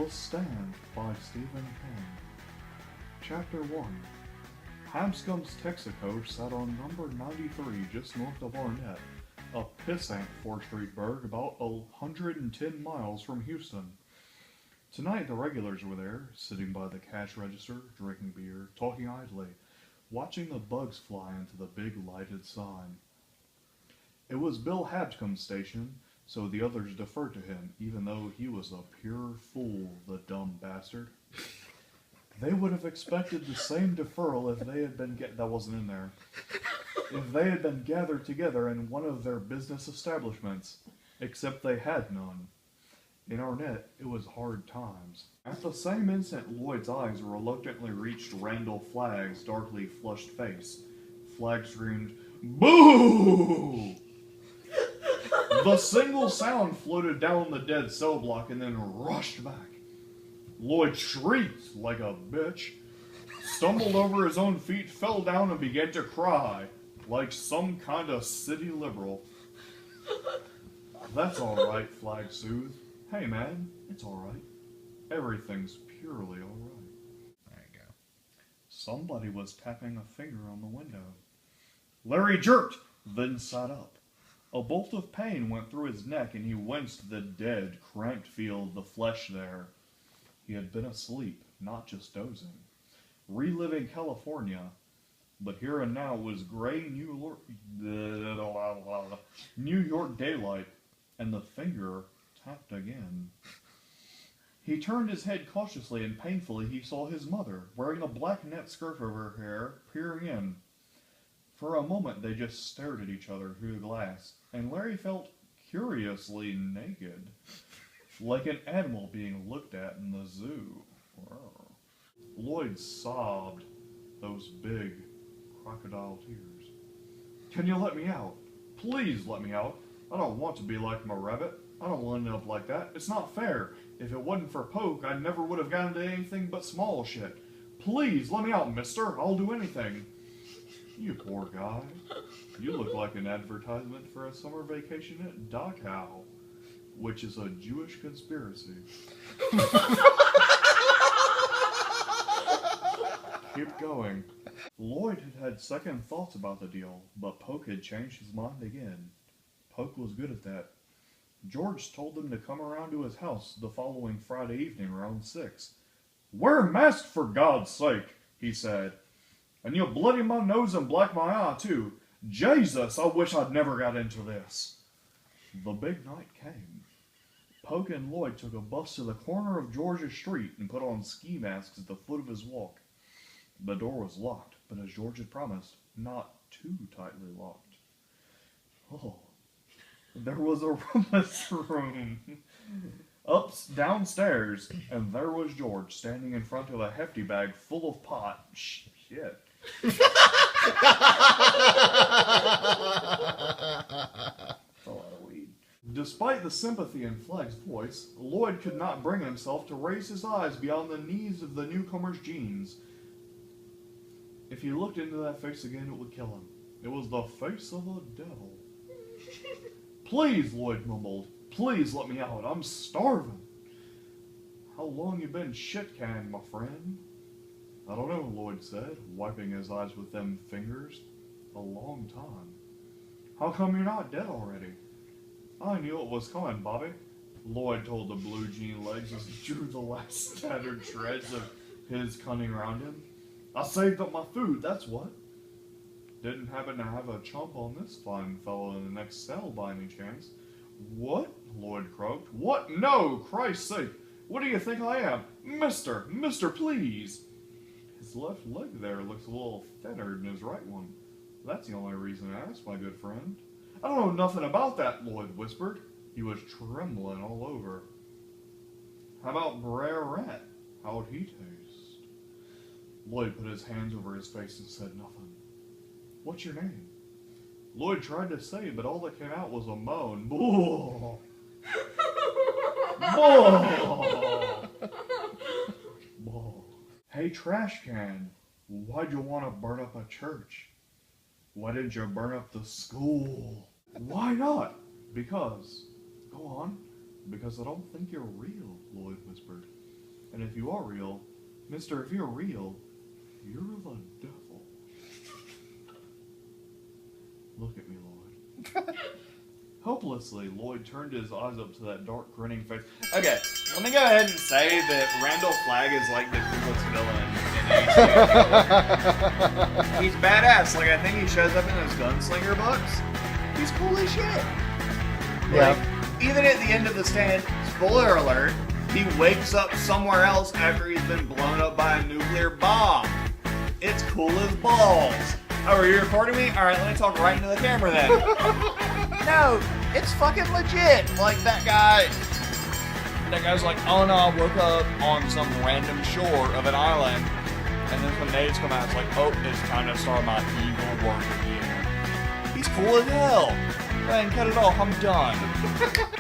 The Stand by Stephen King. Chapter 1. Hanscom's Texaco sat on number 93 just north of Arnett, a pissant 4th Street burg about 110 miles from Houston. Tonight the regulars were there, sitting by the cash register, drinking beer, talking idly, watching the bugs fly into the big lighted sign. It was Bill Hanscom's station, so the others deferred to him, even though he was a pure fool, the dumb bastard. They would have expected the same deferral if they had been that wasn't in there. If they had been gathered together in one of their business establishments, except they had none. In Arnett, it was hard times. At the same instant, Lloyd's eyes reluctantly reached Randall Flagg's darkly flushed face. Flagg screamed, "Boo!" The single sound floated down the dead cell block and then rushed back. Lloyd shrieked like a bitch, stumbled over his own feet, fell down, and began to cry like some kind of city liberal. "That's all right," Flagg soothed. "Hey, man, it's all right. Everything's purely all right." There you go. Somebody was tapping a finger on the window. Larry jerked, then sat up. A bolt of pain went through his neck, and he winced the dead, cramped feel of the flesh there. He had been asleep, not just dozing, reliving California, but here and now was gray New York daylight, and the finger tapped again. He turned his head cautiously, and painfully he saw his mother, wearing a black net skirt over her hair, peering in. For a moment they just stared at each other through the glass, and Larry felt curiously naked, like an animal being looked at in the zoo. Lloyd sobbed, those big crocodile tears. "Can you let me out? Please let me out. I don't want to be like my rabbit. I don't want to end up like that. It's not fair. If it wasn't for Poke, I never would have gotten into anything but small shit. Please let me out, mister. I'll do anything." "You poor guy. You look like an advertisement for a summer vacation at Dachau, which is a Jewish conspiracy." Keep going. Lloyd had had second thoughts about the deal, but Poke had changed his mind again. Poke was good at that. George told them to come around to his house the following Friday evening around 6. "Wear a mask, for God's sake," he said. "And you'll bloody my nose and black my eye, too. Jesus, I wish I'd never got into this." The big night came. Poke and Lloyd took a bus to the corner of George's Street and put on ski masks at the foot of his walk. The door was locked, but as George had promised, not too tightly locked. Oh, there was a rummage room downstairs, and there was George standing in front of a hefty bag full of pot. Shit. That's a lot of weed. Despite the sympathy in Flagg's voice, Lloyd could not bring himself to raise his eyes beyond the knees of the newcomer's jeans. If he looked into that face again, it would kill him. It was the face of a devil. "Please," Lloyd mumbled. "Please let me out. I'm starving." "How long you been shit-canned, my friend?" "I don't know," Lloyd said, wiping his eyes with them fingers. "A long time." "How come you're not dead already?" "I knew it was coming, Bobby," Lloyd told the blue jean legs as he drew the last scattered shreds of his cunning around him. "I saved up my food, that's what." "Didn't happen to have a chump on this fine fellow in the next cell by any chance?" "What?" Lloyd croaked. "What? No! Christ's sake! What do you think I am? Mister, please!" His left leg there looks a little thinner than his right one. "That's the only reason I asked, my good friend." "I don't know nothing about that," Lloyd whispered. He was trembling all over. "How about Brer Rat? How'd he taste?" Lloyd put his hands over his face and said nothing. "What's your name?" Lloyd tried to say, but all that came out was a moan. "Boo! Boo! Boo! Hey, trash can, why'd you want to burn up a church? Why didn't you burn up the school?" "Why not?" "Because." "Go on." "Because I don't think you're real," Lloyd whispered. And if you are real, mister, if you're real, you're the devil. Look at me, Lloyd. Hopelessly, Lloyd turned his eyes up to that dark, grinning face. Okay, let me go ahead and say that Randall Flagg is like the coolest villain in HQ. He's badass. Like, I think he shows up in those gunslinger books. He's cool as shit. Yeah. Like, even at the end of The Stand, spoiler alert, he wakes up somewhere else after he's been blown up by a nuclear bomb. It's cool as balls. Oh, are you recording me? Alright, let me talk right into the camera then. No, it's fucking legit. Like, that guy's like, oh no, I woke up on some random shore of an island, and then when natives come out, it's like, oh, it's time to start my evil work again. He's cool as hell. Go ahead and cut it off, I'm done.